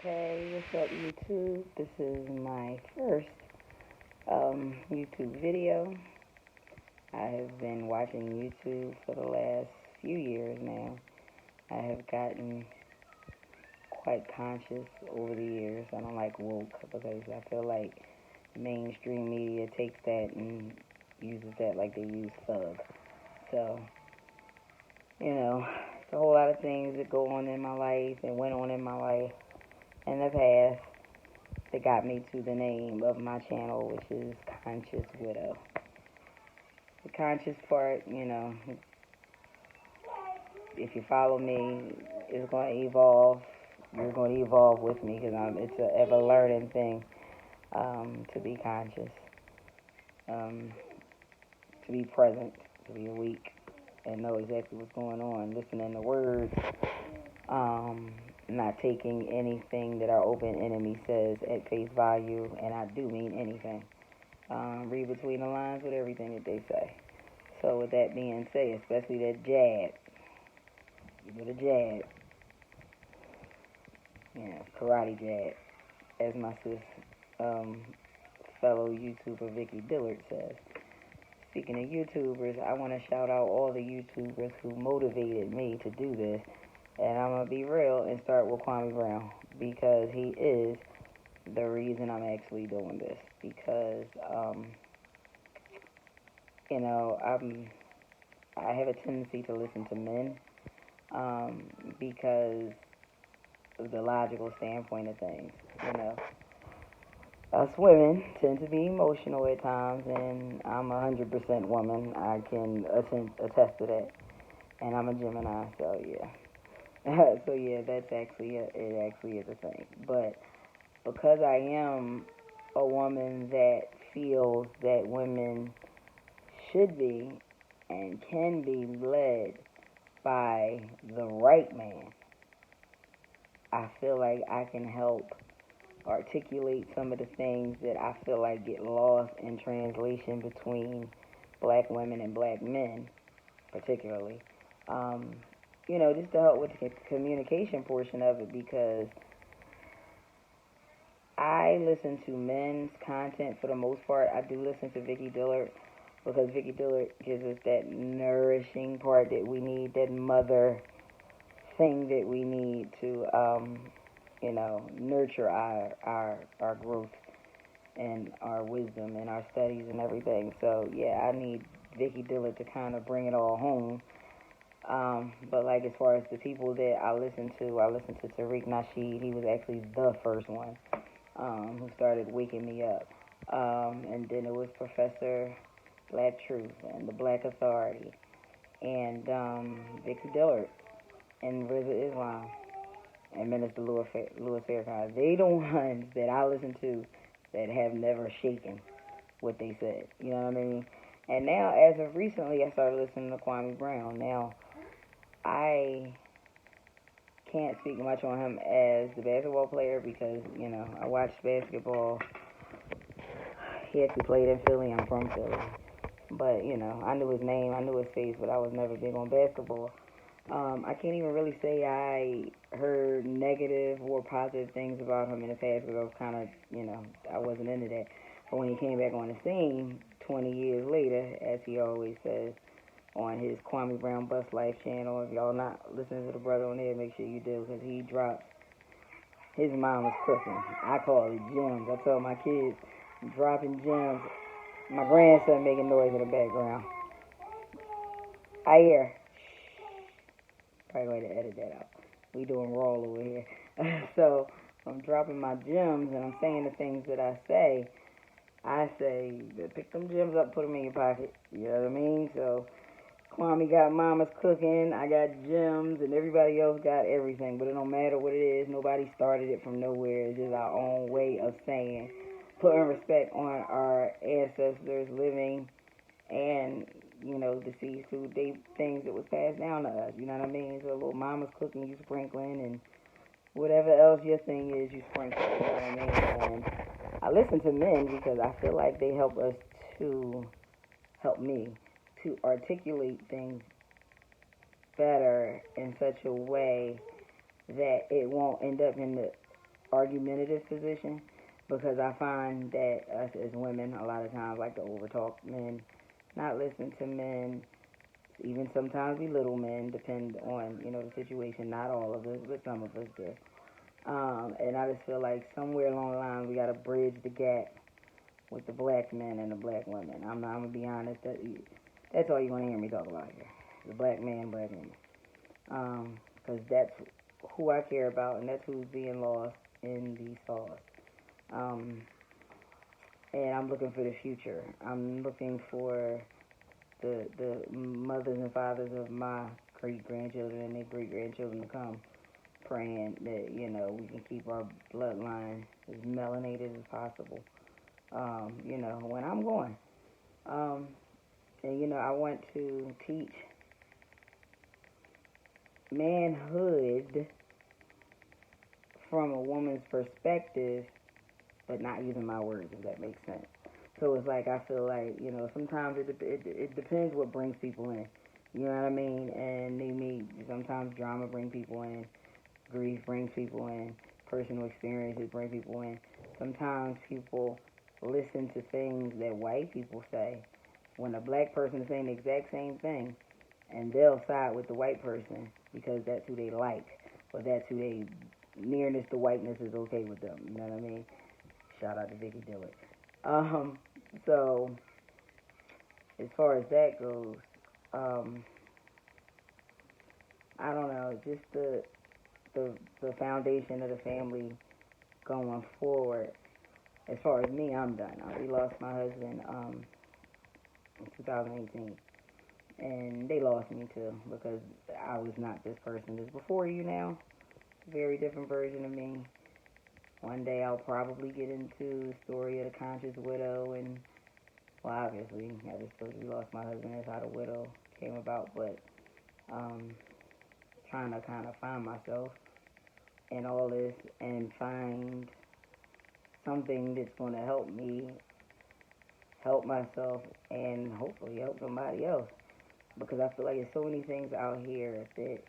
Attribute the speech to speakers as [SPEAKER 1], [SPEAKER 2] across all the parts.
[SPEAKER 1] Hey, what's up, YouTube? This is my first YouTube video. I have been watching YouTube for the last few years now. I have gotten quite conscious over the years. I don't like woke because I feel like mainstream media takes that and uses that like they use thug. So, it's a whole lot of things that go on in my life and went on in my life in the past that got me to the name of my channel, which is ConsciousWidow. The conscious part, if you follow me, it's going to evolve. You're going to evolve with me because it's an ever-learning thing to be conscious, to be present, to be awake, and know exactly what's going on, listening to words, not taking anything that our open enemy says at face value, and I do mean anything. Read between the lines with everything that they say. So with that being said, especially that jab, give it a jab. Karate jab, as my fellow YouTuber Vicki Dillard says. Speaking of YouTubers, I want to shout out all the YouTubers who motivated me to do this. And I'm going to be real and start with Kwame Brown because he is the reason I'm actually doing this. Because, I have a tendency to listen to men because of the logical standpoint of things. Us women tend to be emotional at times, and I'm 100% woman. I can attest to that. And I'm a Gemini, so yeah. So yeah, it actually is a thing. But because I am a woman that feels that women should be and can be led by the right man, I feel like I can help articulate some of the things that I feel like get lost in translation between black women and black men, particularly. Just to help with the communication portion of it, because I listen to men's content for the most part. I do listen to Vicki Dillard because Vicki Dillard gives us that nourishing part that we need, that mother thing that we need to, nurture our growth and our wisdom and our studies and everything. So yeah, I need Vicki Dillard to kind of bring it all home. But like as far as the people that I listen to Tariq Nasheed. He was actually the first one who started waking me up. And then it was Professor Black Truth and the Black Authority and Vicki Dillard and Rizza Islam and Minister Louis Farrakhan. They the ones that I listen to that have never shaken what they said. You know what I mean? And now, as of recently, I started listening to Kwame Brown. Now, I can't speak much on him as the basketball player because, I watched basketball. He actually played in Philly. I'm from Philly. But, I knew his name, I knew his face, but I was never big on basketball. I can't even really say I heard negative or positive things about him in the past because I was kind of, I wasn't into that. But when he came back on the scene 20 years later, as he always says, on his Kwame Brown Bust Life channel. If y'all not listening to the brother on there, make sure you do, because he drops his mama's cooking. I call it gems. I tell my kids, dropping gems. My grandson making noise in the background. I hear. Probably going to edit that out. We doing raw over here. So I'm dropping my gems and I'm saying the things that I say. I say, pick them gems up, put them in your pocket. You know what I mean? So Kwame got mama's cooking, I got gems, and everybody else got everything. But it don't matter what it is. Nobody started it from nowhere. It's just our own way of saying, putting respect on our ancestors, living and, deceased, who they things that was passed down to us. You know what I mean? So a little mama's cooking, you sprinkling, and whatever else your thing is, you sprinkle. You know what I mean? And I listen to men because I feel like they help me to articulate things better in such a way that it won't end up in the argumentative position, because I find that us as women a lot of times like to overtalk men, not listen to men, even sometimes belittle men, depend on, the situation. Not all of us, but some of us do. And I just feel like somewhere along the line we got to bridge the gap with the black men and the black women. I'm going to be honest, that's all you're going to hear me talk about here. The black man, black woman. Because that's who I care about, and that's who's being lost in these cause. And I'm looking for the future. I'm looking for the mothers and fathers of my great-grandchildren and their great-grandchildren to come, praying that, we can keep our bloodline as melanated as possible, when I'm going. And, I want to teach manhood from a woman's perspective, but not using my words, if that makes sense. So it's like, I feel like, sometimes it depends what brings people in. You know what I mean? And sometimes drama brings people in, grief brings people in, personal experiences bring people in. Sometimes people listen to things that white people say when a black person is saying the exact same thing, and they'll side with the white person because that's who they like, or that's who they, nearness to whiteness is okay with them. You know what I mean? Shout out to Vicki Dillard. So, as far as that goes, I don't know, just the foundation of the family going forward. As far as me, I'm done. We lost my husband in 2018, and they lost me too, because I was not this person that's before you now. Very different version of me. One day I'll probably get into the story of the ConsciousWidow, and, well, obviously, I just told you we lost my husband. That's how the widow came about, but trying to kind of find myself in all this and find something that's going to help me help myself and hopefully help somebody else, because I feel like there's so many things out here that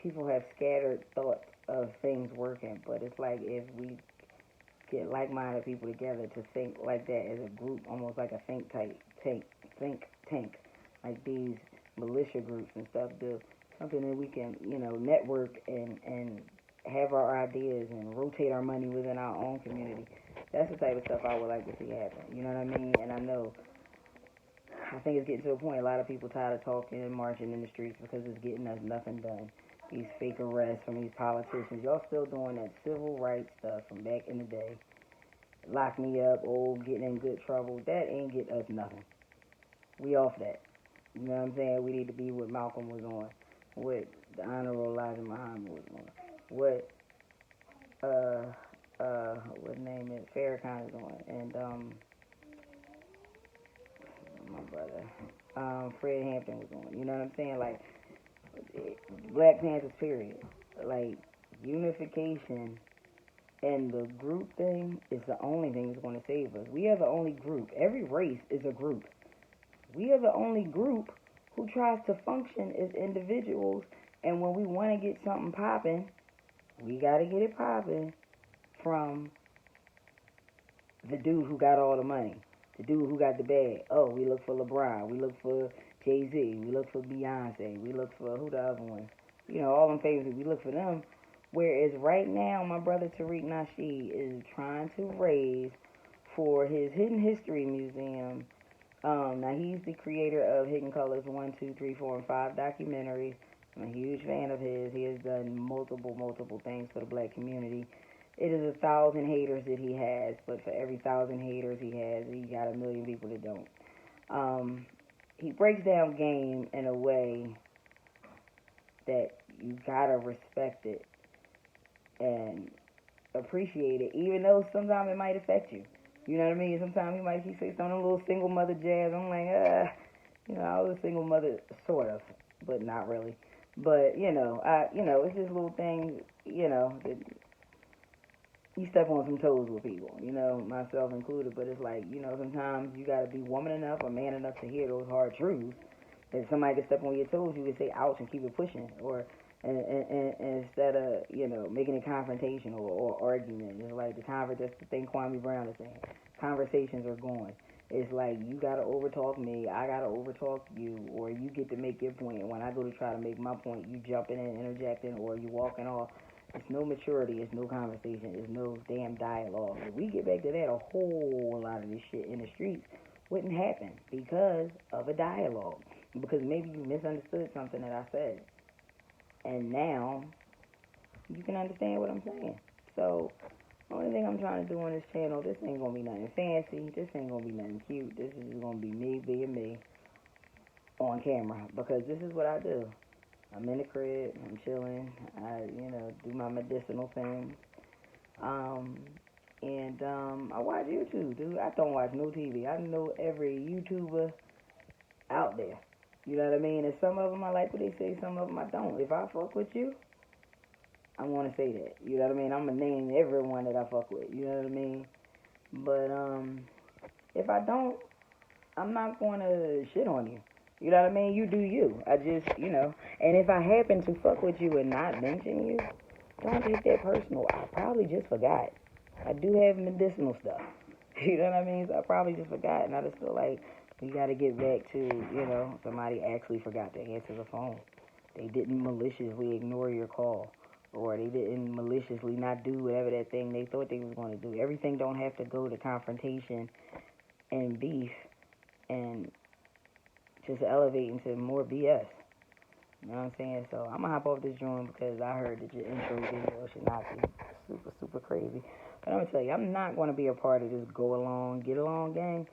[SPEAKER 1] people have scattered thoughts of things working, but it's like if we get like-minded people together to think like that as a group, almost like a think tank, like these militia groups and stuff, do something that we can, network and have our ideas and rotate our money within our own community. That's the type of stuff I would like to see happen. You know what I mean? And I think it's getting to a point, a lot of people tired of talking and marching in the streets because it's getting us nothing done. These fake arrests from these politicians. Y'all still doing that civil rights stuff from back in the day. Lock me up, getting in good trouble. That ain't get us nothing. We off that. You know what I'm saying? We need to be what Malcolm was on, what the Honorable Elijah Muhammad was on, what name is Farrakhan is on, and my brother Fred Hampton was on. You know what I'm saying? Like, Black Panthers, period. Like, unification and the group thing is the only thing that's going to save us. We are the only group. Every race is a group. We are the only group who tries to function as individuals, and when we want to get something popping, we got to get it popping from the dude who got all the money, the dude who got the bag. Oh, we look for LeBron, we look for Jay-Z, we look for Beyonce, we look for, who the other one? All them favorites, we look for them. Whereas right now, my brother Tariq Nasheed is trying to raise for his Hidden History Museum. Now, he's the creator of Hidden Colors 1, 2, 3, 4, and 5 documentaries. I'm a huge fan of his. He has done multiple things for the black community. It is 1,000 haters that he has, but for every 1,000 haters he has, he got 1 million people that don't. He breaks down game in a way that you gotta respect it and appreciate it, even though sometimes it might affect you. You know what I mean? Sometimes he say some of them little single mother jabs. I'm like, I was a single mother, sort of, but not really. But, it's just little things, that you step on some toes with people, myself included. But it's like, sometimes you got to be woman enough or man enough to hear those hard truths. If somebody can step on your toes, you can say ouch and keep it pushing. Or And instead of, making it confrontational or argument. It's like that's the thing Kwame Brown is saying. Conversations are going. It's like you gotta overtalk me, I gotta overtalk you, or you get to make your point, and when I go to try to make my point, you jumping in, interjecting, or you walking off. It's no maturity, it's no conversation, it's no damn dialogue. If we get back to that, a whole lot of this shit in the streets wouldn't happen because of a dialogue. Because maybe you misunderstood something that I said. And now you can understand what I'm saying. So, the only thing I'm trying to do on this channel, this ain't going to be nothing fancy. This ain't going to be nothing cute. This is just going to be me being me on camera. Because this is what I do. I'm in the crib. I'm chilling. I, do my medicinal thing. I watch YouTube, dude. I don't watch no TV. I know every YouTuber out there. You know what I mean? And some of them I like what they say, some of them I don't. If I fuck with you, I'm going to say that. You know what I mean? I'm going to name everyone that I fuck with. You know what I mean? But if I don't, I'm not going to shit on you. You know what I mean? You do you. I just, And if I happen to fuck with you and not mention you, don't take that personal. I probably just forgot. I do have medicinal stuff. You know what I mean? So I probably just forgot. And I just feel like we got to get back to, somebody actually forgot to answer the phone. They didn't maliciously ignore your call. Or they didn't maliciously not do whatever that thing they thought they was going to do. Everything don't have to go to confrontation and beef and just elevate into more BS. You know what I'm saying? So I'm going to hop off this joint because I heard that your intro video should not be super, super crazy. But I'm going to tell you, I'm not going to be a part of this go along, get along gang.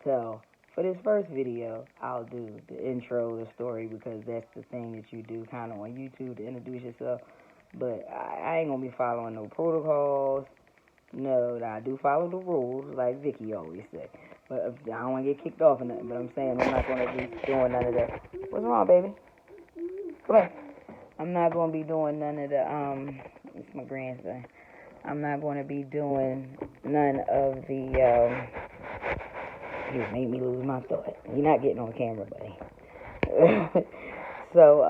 [SPEAKER 1] So for this first video, I'll do the intro, the story, because that's the thing that you do kind of on YouTube to introduce yourself. But I ain't going to be following no protocols. No, I do follow the rules, like Vicki always say. But I don't want to get kicked off or nothing. But I'm saying I'm not going to be doing none of that. What's wrong, baby? Come here. I'm not going to be doing none of the, it's my grandson. I'm not going to be doing none of the, you made me lose my thought. You're not getting on camera, buddy. So,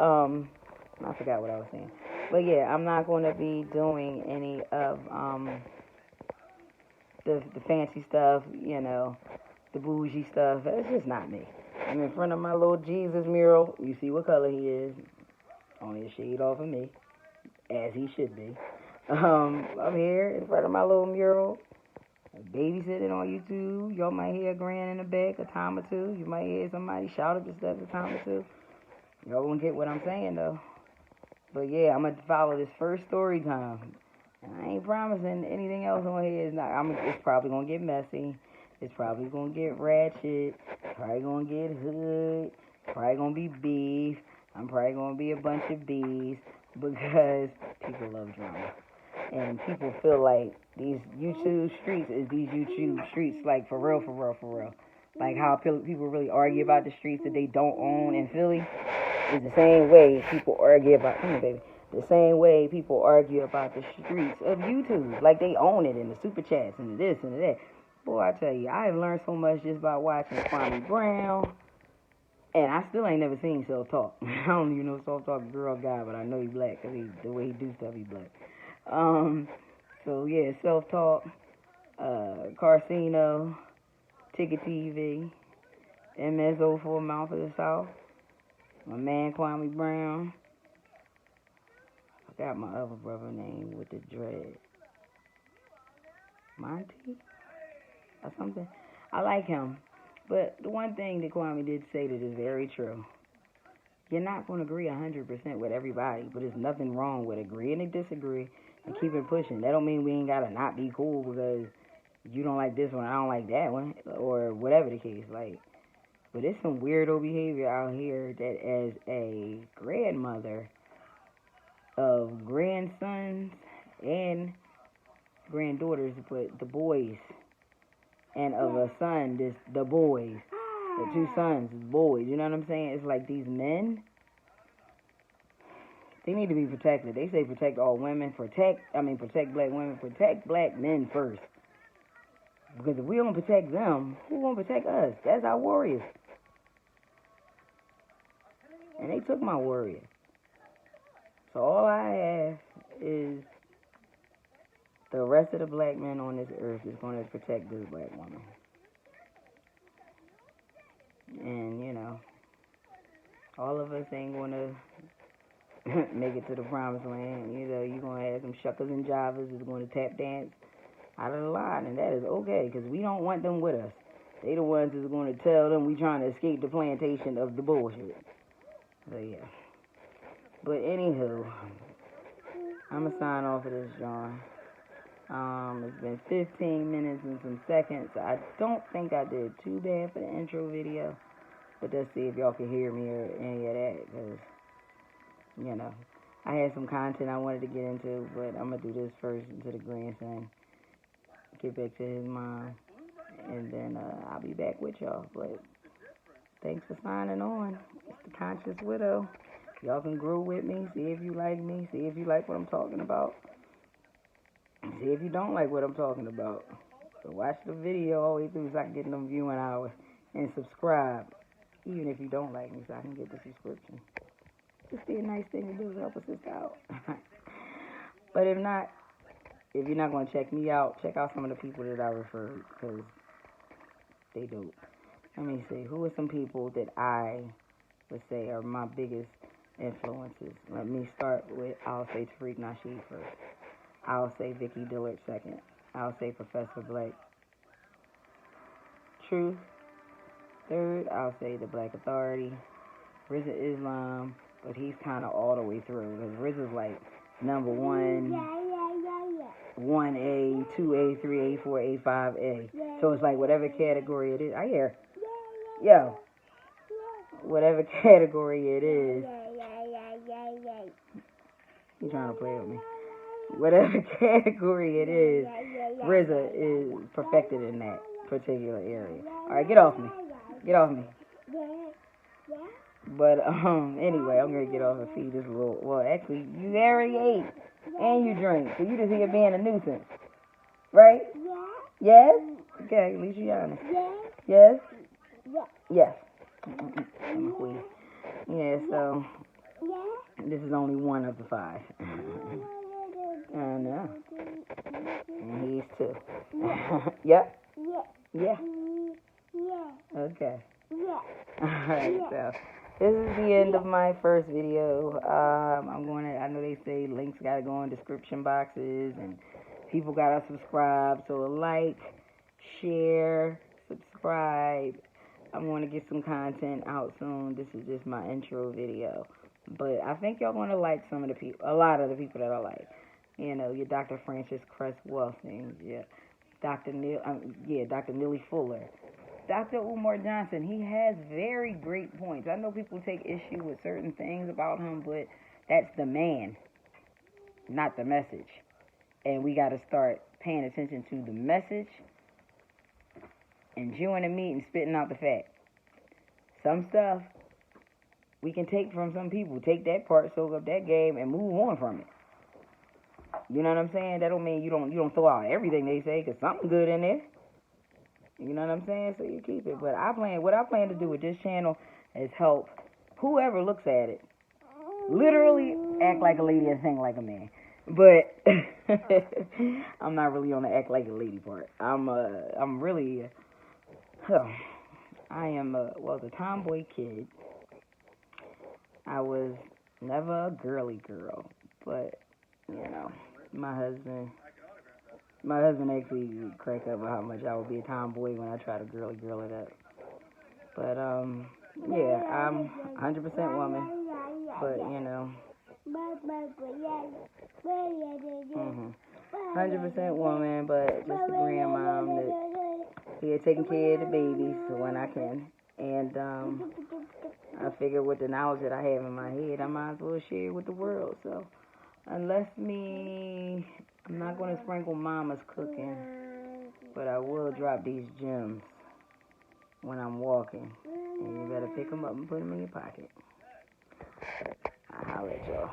[SPEAKER 1] I forgot what I was saying. But yeah, I'm not going to be doing any of the fancy stuff, the bougie stuff. It's just not me. I'm in front of my little Jesus mural. You see what color he is. Only a shade off of me, as he should be. I'm here in front of my little mural, babysitting on YouTube. Y'all might hear a grand in the back a time or two. You might hear somebody shout at the steps a time or two. Y'all won't get what I'm saying, though. But yeah, I'm going to follow this first story time. I ain't promising anything else on here. It's probably going to get messy. It's probably going to get ratchet. Probably going to get hood. Probably going to be beef. I'm probably going to be a bunch of bees because people love drama. And people feel like these YouTube streets is these YouTube streets, like for real. Like how people really argue about the streets that they don't own in Philly. It's the same way people argue about, come here, baby. The same way people argue about the streets of YouTube. Like they own it in the super chats and this and that. Boy, I tell you, I have learned so much just by watching Kwame Brown. And I still ain't never seen self-talk. I don't even know self-talk girl guy, but I know he black because the way he do stuff, he black. So yeah, self-talk, Carcino, Ticket TV, MSO for Mouth of the South. My man Kwame Brown. I forgot my other brother name with the dread. Monty? Or something. I like him. But the one thing that Kwame did say that is very true. You're not going to agree 100% with everybody, but there's nothing wrong with agreeing to disagree and keep it pushing. That don't mean we ain't got to not be cool because you don't like this one, I don't like that one, or whatever the case. But there's some weirdo behavior out here that as a grandmother of grandsons and granddaughters, but the boys, and of a son, the boys, the two sons, boys, you know what I'm saying? It's like these men, they need to be protected. They say protect all women, protect black women, protect black men first. Because if we don't protect them, who won't protect us? That's our warriors. And they took my warrior. So all I have is the rest of the black men on this earth is going to protect this black woman. And, you know, all of us ain't going to make it to the promised land. You know, you're going to have some shuckers and jivers that's going to tap dance out of the line, and that is okay, because we don't want them with us. They the ones that's going to tell them we trying to escape the plantation of the bullshit. So, yeah. But, anywho, I'm going to sign off of this, John. It's been 15 minutes and some seconds. I don't think I did too bad for the intro video, but let's see if y'all can hear me or any of that, because, you know, I had some content I wanted to get into, but I'm going to do this first into the grandson, get back to his mom, and then I'll be back with y'all. But thanks for signing on. It's the Conscious Widow. Y'all can grow with me, see if you like me, see if you like what I'm talking about, see if you don't like what I'm talking about. So watch the video all the way through so I can get them viewing hours, and subscribe, even if you don't like me, so I can get the subscription. Just be a nice thing to do to help us out. But if not, if you're not going to check me out, check out some of the people that I referred, because they dope. Let me see, who are some people that I would say are my biggest influences? Let me start with, I'll say Tariq Nasheed first. I'll say Vicki Dillard second. I'll say Professor Black Truth third. I'll say the Black Authority. RZA Islam, but he's kind of all the way through, because RZA's like number 1, 1A, 2A, 3A, 4A, 5A. So it's like whatever category it is. I hear. Yo. Whatever category it is. He's trying to play with me. Whatever category it is, RZA is perfected in that particular area. Alright, get off me. Get off me. But, anyway, I'm going to get off and feed this little, well, actually, you already ate, and you drink, so you just here being a nuisance, right? Yes? Okay, at least you're honest. Yes? Yes. I'm a queen. Yeah, so, this is only one of the 5. I know. And he's 2. Yep. Yeah. Okay. Alright, so this is the end of my first video. I know they say links gotta go in description boxes and people gotta subscribe. So like, share, subscribe. I'm gonna get some content out soon. This is just my intro video. But I think y'all gonna like some of the people, a lot of the people that I like. You know, your Dr. Francis Cress Wilson, yeah, Dr. Neely Fuller. Dr. Umar Johnson, he has very great points. I know people take issue with certain things about him, but that's the man, not the message. And we got to start paying attention to the message and chewing the meat and spitting out the fat. Some stuff we can take from some people. Take that part, soak up that game, and move on from it. You know what I'm saying? That don't mean you don't throw out everything they say, because something good in there. You know what I'm saying? So you keep it. But what I plan to do with this channel is help whoever looks at it literally act like a lady and think like a man. But I'm not really on the act like a lady part. I am a tomboy kid. I was never a girly girl, but you know, my husband actually cracked up about how much I would be a tomboy when I try to girly girl it up. But yeah, I'm 100% woman, but you know, 100% woman, but just a grandmom that here taking care of the babies when I can. And I figure with the knowledge that I have in my head, I might as well share it with the world. So I'm not going to sprinkle mama's cooking, but I will drop these gems when I'm walking. And you better pick them up and put them in your pocket. I'll holler at y'all.